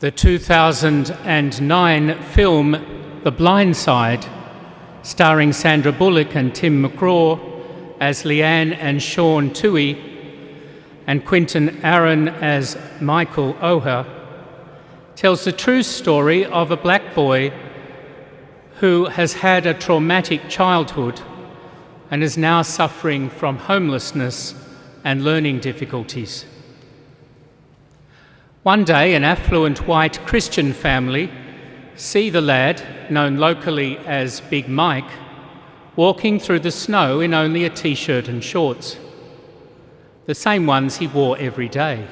The 2009 film The Blind Side, starring Sandra Bullock and Tim McGraw as Leanne and Sean Toohey, and Quinton Aaron as Michael Oher, tells the true story of a black boy who has had a traumatic childhood and is now suffering from homelessness and learning difficulties. One day, an affluent white Christian family see the lad, known locally as Big Mike, walking through the snow in only a t-shirt and shorts, the same ones he wore every day.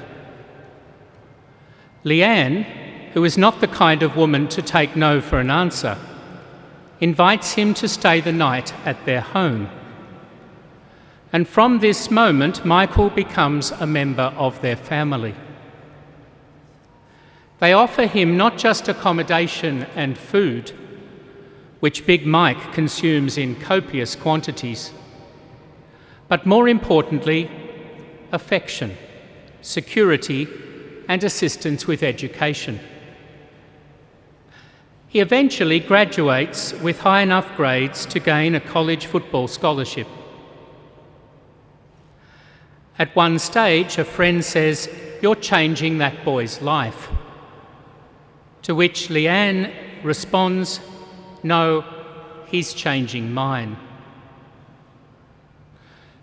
Leanne, who is not the kind of woman to take no for an answer, invites him to stay the night at their home. And from this moment, Michael becomes a member of their family. They offer him not just accommodation and food, which Big Mike consumes in copious quantities, but more importantly, affection, security, and assistance with education. He eventually graduates with high enough grades to gain a college football scholarship. At one stage, a friend says, "You're changing that boy's life." To which Leanne responds, "No, he's changing mine."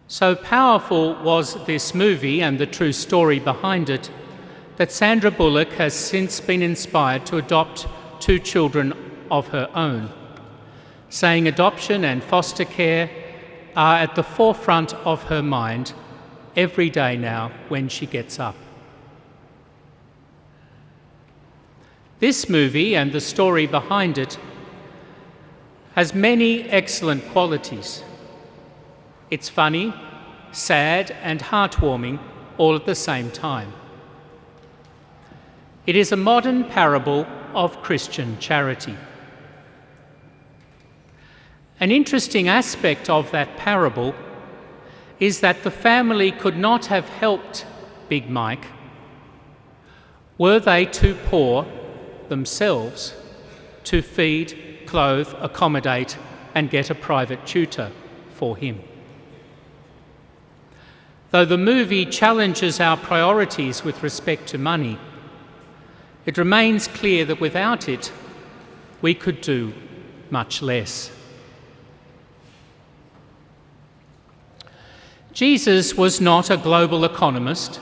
So powerful was this movie and the true story behind it that Sandra Bullock has since been inspired to adopt 2 children of her own, saying adoption and foster care are at the forefront of her mind every day now when she gets up. This movie and the story behind it has many excellent qualities. It's funny, sad, and heartwarming all at the same time. It is a modern parable of Christian charity. An interesting aspect of that parable is that the family could not have helped Big Mike were they too poor themselves to feed, clothe, accommodate, and get a private tutor for him. Though the movie challenges our priorities with respect to money, it remains clear that without it, we could do much less. Jesus was not a global economist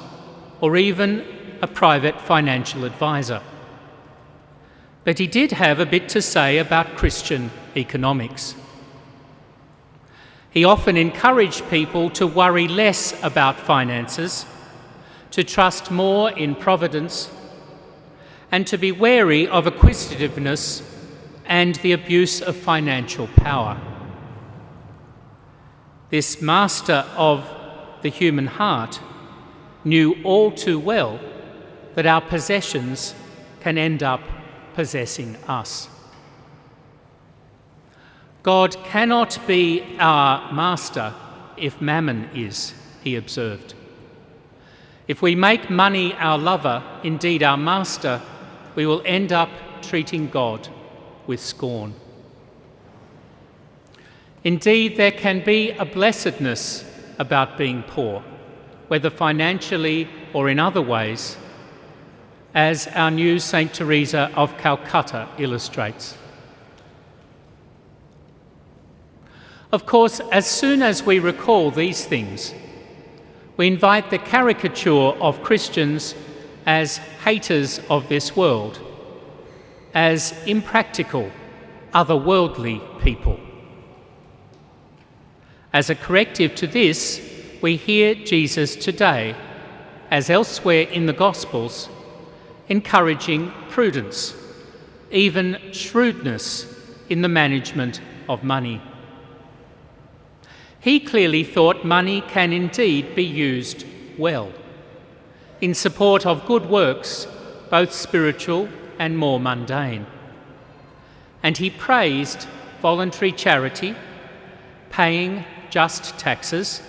or even a private financial advisor. But he did have a bit to say about Christian economics. He often encouraged people to worry less about finances, to trust more in providence, and to be wary of acquisitiveness and the abuse of financial power. This master of the human heart knew all too well that our possessions can end up possessing us. God cannot be our master if mammon is, he observed. If we make money our lover, indeed our master, we will end up treating God with scorn. Indeed, there can be a blessedness about being poor, whether financially or in other ways, as our new St. Teresa of Calcutta illustrates. Of course, as soon as we recall these things, we invite the caricature of Christians as haters of this world, as impractical, otherworldly people. As a corrective to this, we hear Jesus today, as elsewhere in the Gospels, encouraging prudence, even shrewdness in the management of money. He clearly thought money can indeed be used well, in support of good works, both spiritual and more mundane. And he praised voluntary charity, paying just taxes,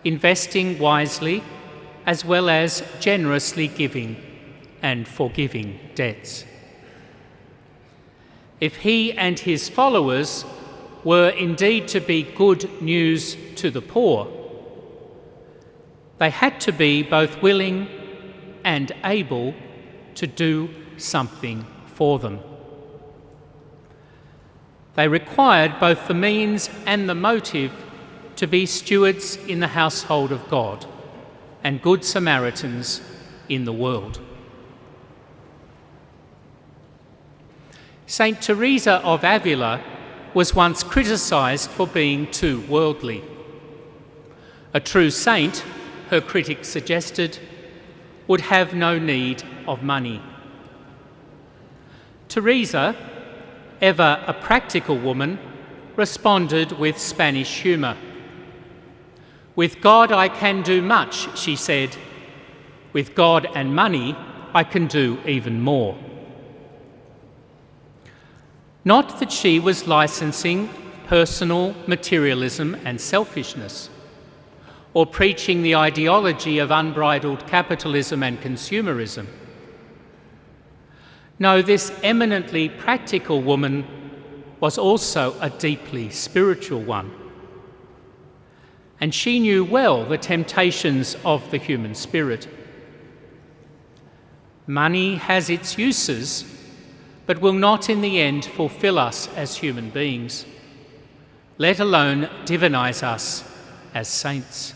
investing wisely, as well as generously giving and forgiving debts. If he and his followers were indeed to be good news to the poor, they had to be both willing and able to do something for them. They required both the means and the motive to be stewards in the household of God and good Samaritans in the world. Saint Teresa of Avila was once criticised for being too worldly. A true saint, her critics suggested, would have no need of money. Teresa, ever a practical woman, responded with Spanish humour. "With God I can do much," she said. "With God and money I can do even more." Not that she was licensing personal materialism and selfishness, or preaching the ideology of unbridled capitalism and consumerism. No, this eminently practical woman was also a deeply spiritual one. And she knew well the temptations of the human spirit. Money has its uses, but will not in the end fulfill us as human beings, let alone divinize us as saints.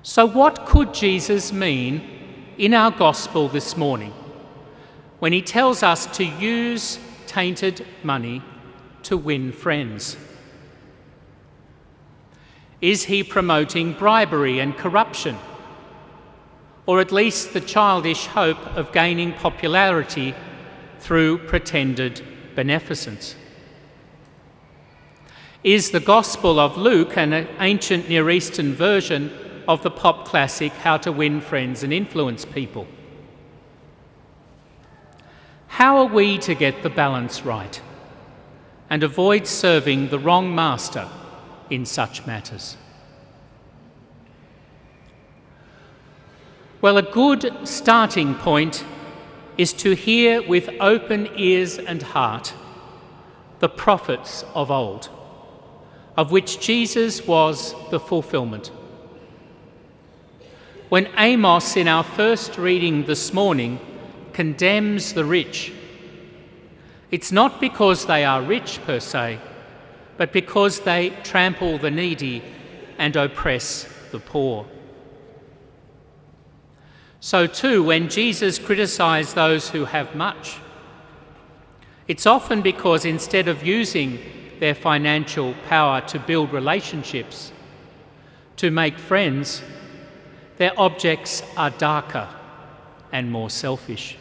So what could Jesus mean in our gospel this morning when he tells us to use tainted money to win friends? Is he promoting bribery and corruption, or at least the childish hope of gaining popularity through pretended beneficence? Is the Gospel of Luke an ancient Near Eastern version of the pop classic How to Win Friends and Influence People? How are we to get the balance right and avoid serving the wrong master in such matters? Well, a good starting point is to hear with open ears and heart the prophets of old, of which Jesus was the fulfilment. When Amos, in our first reading this morning, condemns the rich, it's not because they are rich per se, but because they trample the needy and oppress the poor. So too, when Jesus criticised those who have much, it's often because instead of using their financial power to build relationships, to make friends, their objects are darker and more selfish.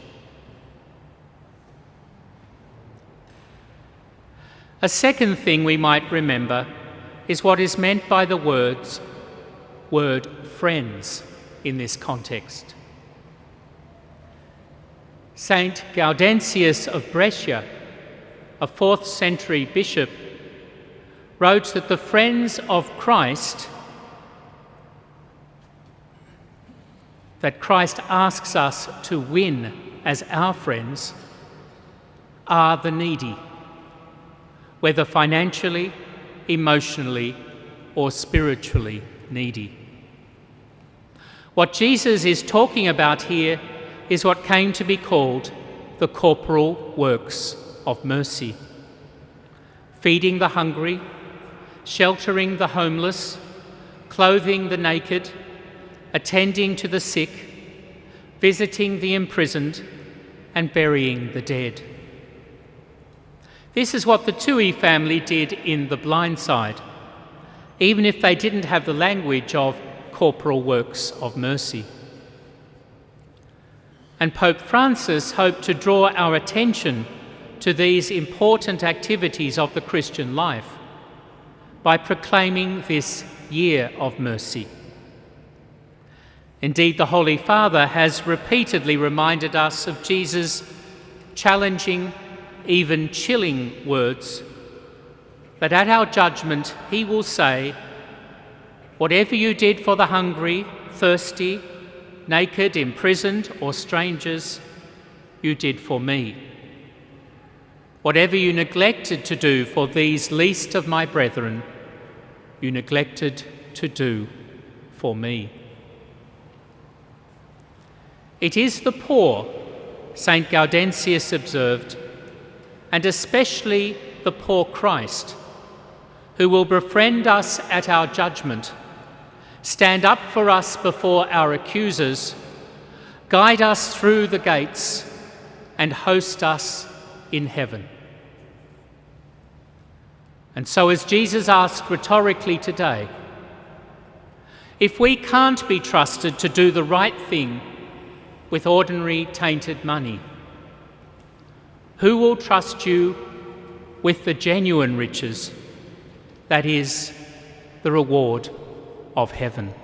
A second thing we might remember is what is meant by the word friends in this context. Saint Gaudentius of Brescia, a 4th century bishop, wrote that the friends of Christ that Christ asks us to win as our friends are the needy, whether financially, emotionally, or spiritually needy. What Jesus is talking about here is what came to be called the corporal works of mercy: feeding the hungry, sheltering the homeless, clothing the naked, attending to the sick, visiting the imprisoned, and burying the dead. This is what the Tui family did in the Blind Side, even if they didn't have the language of corporal works of mercy. And Pope Francis hoped to draw our attention to these important activities of the Christian life by proclaiming this year of mercy. Indeed, the Holy Father has repeatedly reminded us of Jesus' challenging, even chilling words, that at our judgment he will say, "Whatever you did for the hungry, thirsty, naked, imprisoned, or strangers, you did for me. Whatever you neglected to do for these least of my brethren, you neglected to do for me. It is the poor, St. Gaudentius observed, and especially the poor Christ, who will befriend us at our judgment, stand up for us before our accusers, guide us through the gates, and host us in heaven. And so, as Jesus asked rhetorically today, if we can't be trusted to do the right thing with ordinary tainted money, who will trust you with the genuine riches, that is, the reward of heaven?